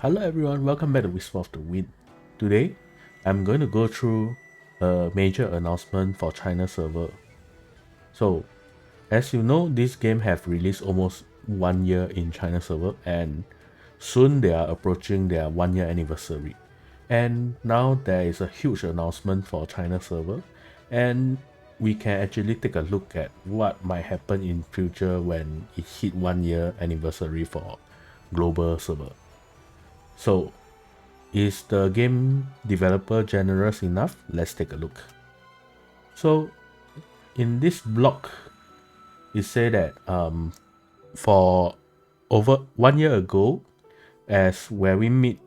Hello everyone, welcome back to Whisper of the Wind. Today, I'm going to go through a major announcement for China server. So, as you know, this game have released almost 1 year in China server and soon they are approaching their 1 year anniversary. And now there is a huge announcement for China server and we can actually take a look at what might happen in future when it hit 1 year anniversary for global server. So, is the game developer generous enough? Let's take a look. So in this blog, it said that for over 1 year ago, as Where We Meet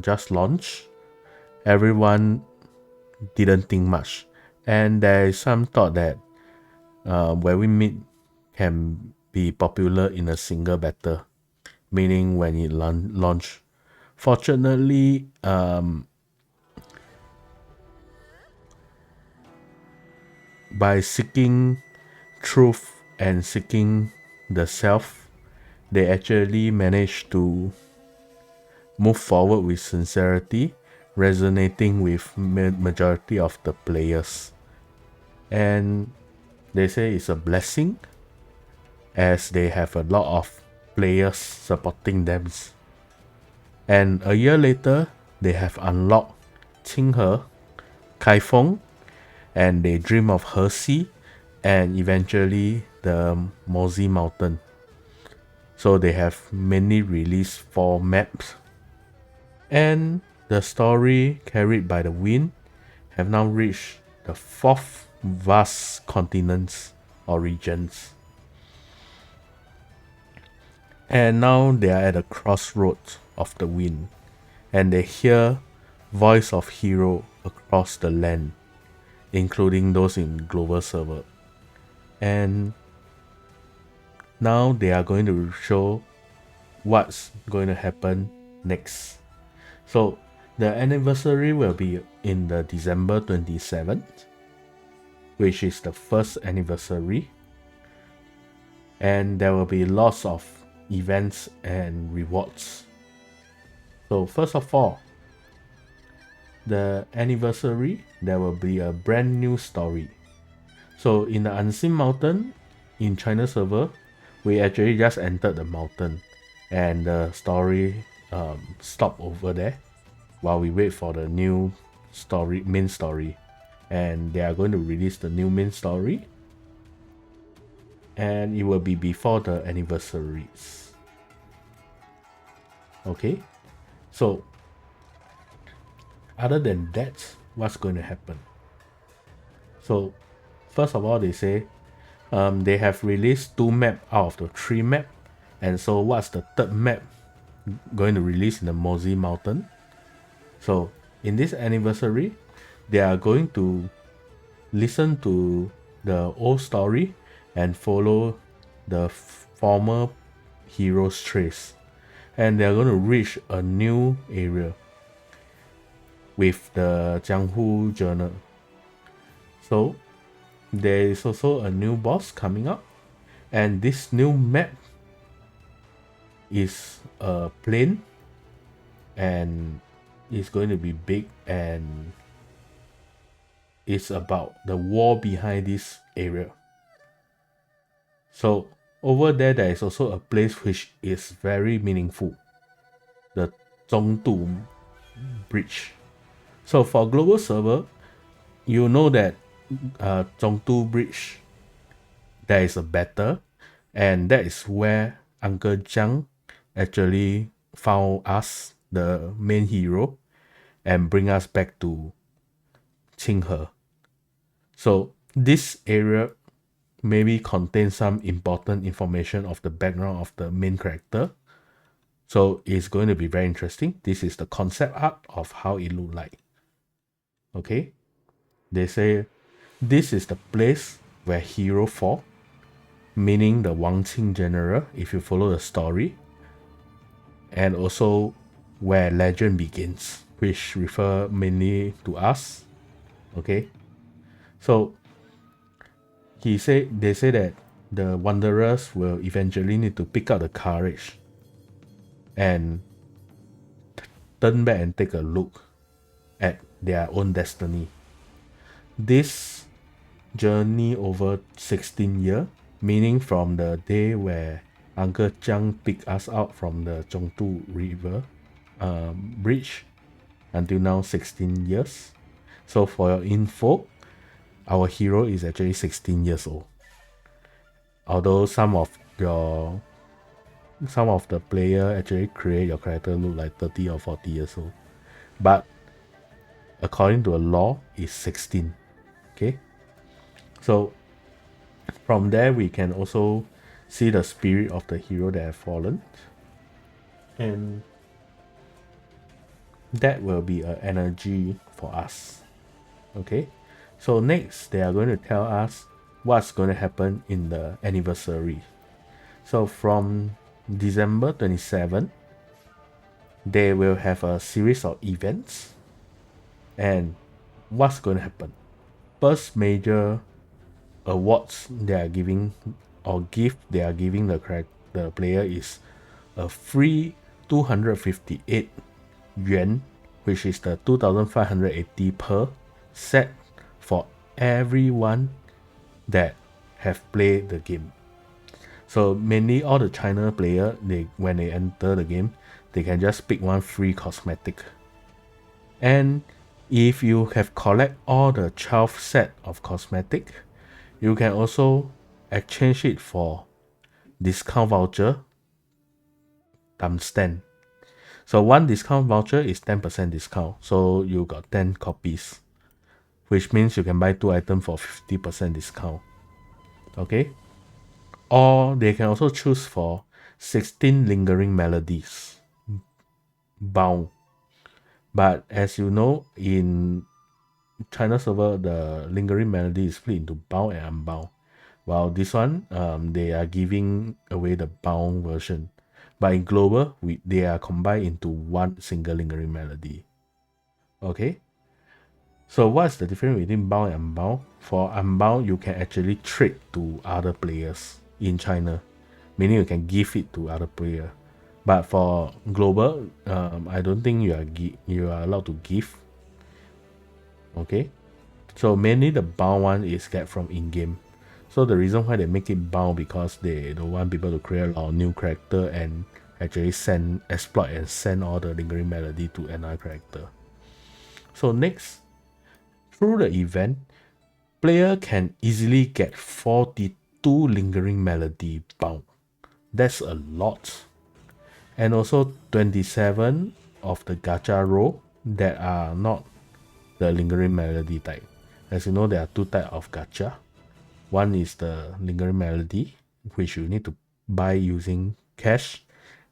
just launched, everyone didn't think much, and there is some thought that Where We Meet can be popular in a single battle, meaning when it launch. Fortunately, by seeking truth and seeking the self, they actually managed to move forward with sincerity, resonating with majority of the players. And they say it's a blessing as they have a lot of players supporting them. And a year later, they have unlocked Qinghe, Kaifeng, and they dream of Herxi and eventually the Mozi Mountain. So they have mainly released 4 maps. And the story carried by the wind have now reached the 4th vast continents or regions. And now they are at the crossroads of the wind and they hear voice of hero across the land, including those in global server. And now they are going to show what's going to happen next. So the anniversary will be in the December 27th, which is the first anniversary. And there will be lots of events and rewards. So first of all, the anniversary, there will be a brand new story. So in the Unseen Mountain, in China server, we actually just entered the mountain and the story stopped over there while we wait for the new story, main story. And they are going to release the new main story and it will be before the anniversaries. Okay, so other than that, what's going to happen? So first of all, they say they have released 2 map out of the 3 map, and so what's the third map going to release in the Mozi Mountain? So in this anniversary, they are going to listen to the old story and follow the former hero's trace, and they are going to reach a new area with the Jianghu Journal. So there is also a new boss coming up, and this new map is a plane and it's going to be big and it's about the war behind this area. So over there is also a place which is very meaningful, the Zhongdu Bridge. So for global server, you know that Zhongdu Bridge, there is a battle, and that is where Uncle Jiang actually found us, the main hero, and bring us back to Qinghe. So this area maybe contains some important information of the background of the main character. So it's going to be very interesting. This is the concept art of how it look like. Okay, they say this is the place where hero fall, meaning the Wang Qing general, if you follow the story, and also where legend begins, which refer mainly to us. Okay, so they say that the wanderers will eventually need to pick up the courage and turn back and take a look at their own destiny. This journey over 16 years, meaning from the day where Uncle Jiang picked us out from the Zhongtu River bridge until now 16 years. So for your info, our hero is actually 16 years old. Although some of the player actually create your character look like 30 or 40 years old. But according to the law, is 16. Okay. So from there we can also see the spirit of the hero that have fallen. And that will be an energy for us. Okay. So next they are going to tell us what's going to happen in the anniversary. So from December 27, they will have a series of events. And what's going to happen? First major awards they are giving or gift they are giving the player is a free 258 yuan, which is the 2,580 per set for everyone that have played the game. So mainly all the China player, when they enter the game, they can just pick one free cosmetic. And if you have collect all the 12 set of cosmetic, you can also exchange it for discount voucher times 10. So one discount voucher is 10% discount. So you got 10 copies, which means you can buy 2 items for 50% discount. Okay. Or they can also choose for 16 lingering melodies bound. But as you know, in China server, the lingering melody is split into bound and unbound. While this one, they are giving away the bound version. But in global, they are combined into one single lingering melody. Okay. So what's the difference between bound and unbound? For unbound, you can actually trade to other players in China, meaning you can give it to other player. But for global, I don't think you are allowed to give. Okay. So mainly the bound one is get from in-game. So the reason why they make it bound because they don't want people to create a lot of new character and actually exploit and send all the lingering melody to another character. So next, through the event, player can easily get 42 lingering melody bound. That's a lot. And also 27 of the gacha roll that are not the lingering melody type. As you know, there are two types of gacha. One is the lingering melody, which you need to buy using cash.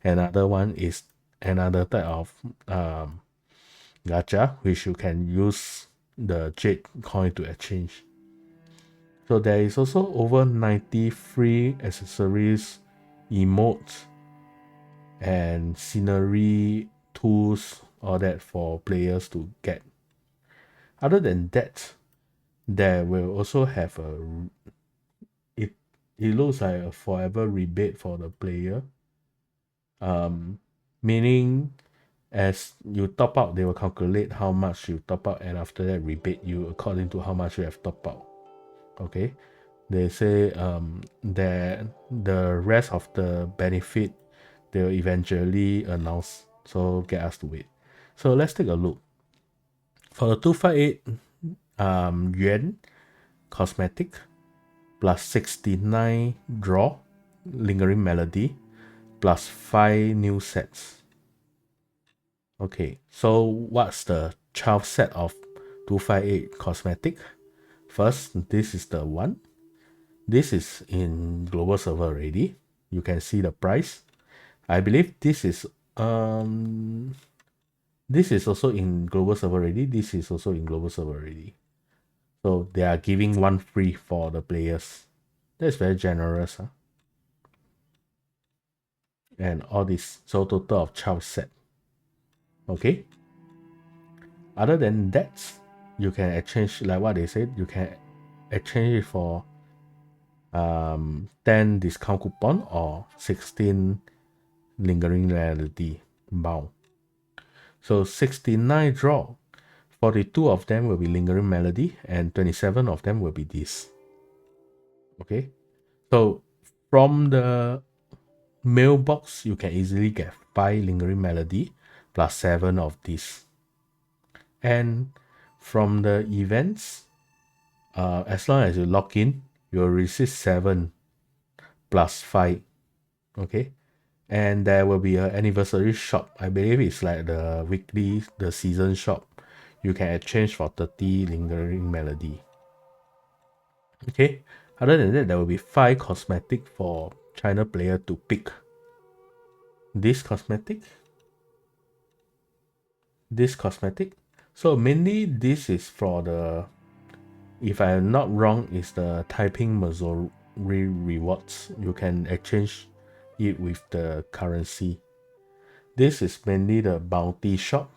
Another one is another type of gacha, which you can use the jade coin to exchange. So there is also over 90 free accessories, emotes, and scenery tools, all that for players to get. Other than that, there will also have it looks like a forever rebate for the player. Meaning as you top up, they will calculate how much you top up and after that rebate you according to how much you have top up. Okay. They say that the rest of the benefit they will eventually announce. So get us to wait. So let's take a look. For the 258 yuan cosmetic plus 69 draw lingering melody plus 5 new sets. Okay, so what's the 12 set of 258 cosmetic? First, this is the one. This is in global server already. You can see the price. I believe this is also in global server already. This is also in global server already. So they are giving one free for the players. That's very generous. Huh? And all this. So total of 12 set. Okay. Other than that, you can exchange, like what they said, you can exchange it for 10 discount coupon or 16 lingering reality bound. So 69 draw. 42 of them will be Lingering Melody and 27 of them will be this. Okay. So from the mailbox, you can easily get 5 Lingering Melody plus 7 of this. And from the events, as long as you log in, you'll receive 7 plus 5. Okay. And there will be an anniversary shop. I believe it's like the weekly, the season shop. You can exchange for 30 Lingering Melody. Okay. Other than that, there will be 5 cosmetic for China player to pick. This cosmetic. So mainly this is for the, if I'm not wrong, is the Taiping Missouri rewards. You can exchange it with the currency. This is mainly the bounty shop.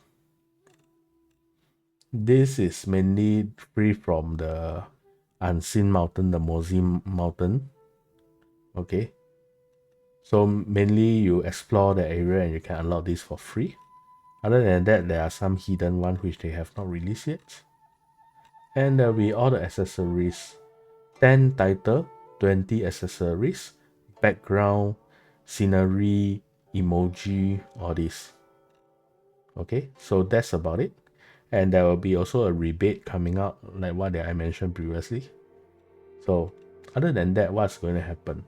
This is mainly free from the Unseen Mountain, the Mozi Mountain. Okay. So mainly you explore the area and you can unlock this for free. Other than that, there are some hidden ones which they have not released yet. And there will be all the accessories. 10 title, 20 accessories, background, scenery, emoji, all this. Okay, so that's about it. And there will be also a rebate coming out, like what I mentioned previously. So other than that, what's going to happen?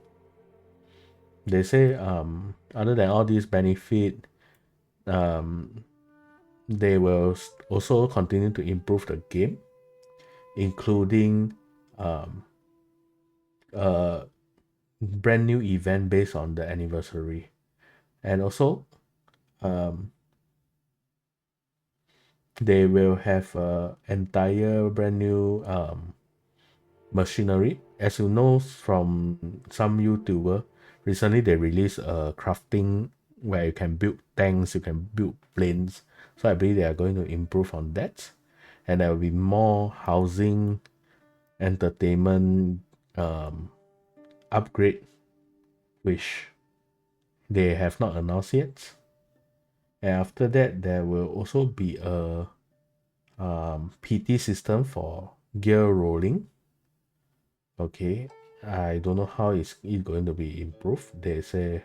They say other than all these benefit, they will also continue to improve the game, including a brand new event based on the anniversary, and also they will have a entire brand new machinery. As you know from some YouTuber, recently they released a crafting where you can build tanks, you can build planes. So I believe they are going to improve on that. And there will be more housing, entertainment upgrade, which they have not announced yet. And after that, there will also be a PT system for gear rolling. Okay, I don't know how is it going to be improved. They say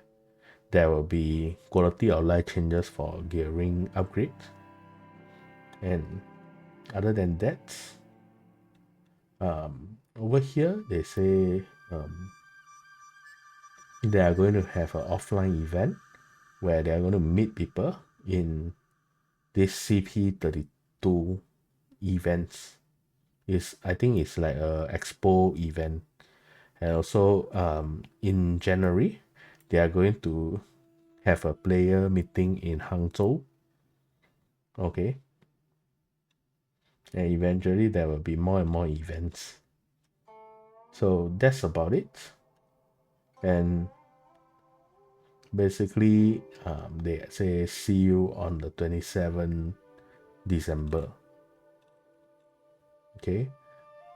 there will be quality of life changes for gearing upgrades. And other than that, over here they say they are going to have an offline event where they are going to meet people in this CP32 events. I think it's like a expo event. And also in January they are going to have a player meeting in Hangzhou. Okay. And eventually there will be more and more events. So that's about it. And basically they say see you on the 27th December. Okay.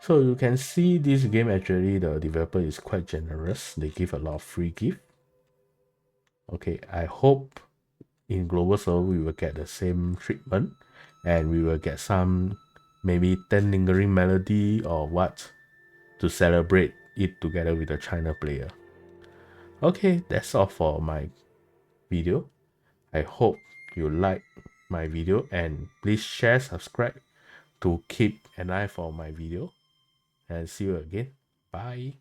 So you can see this game actually the developer is quite generous. They give a lot of free gift. Okay, I hope in global server we will get the same treatment and we will get some maybe 10 lingering melody or what to celebrate it together with the China player. Okay, that's all for my video. I hope you like my video and please share, subscribe to keep an eye for my video and see you again. Bye.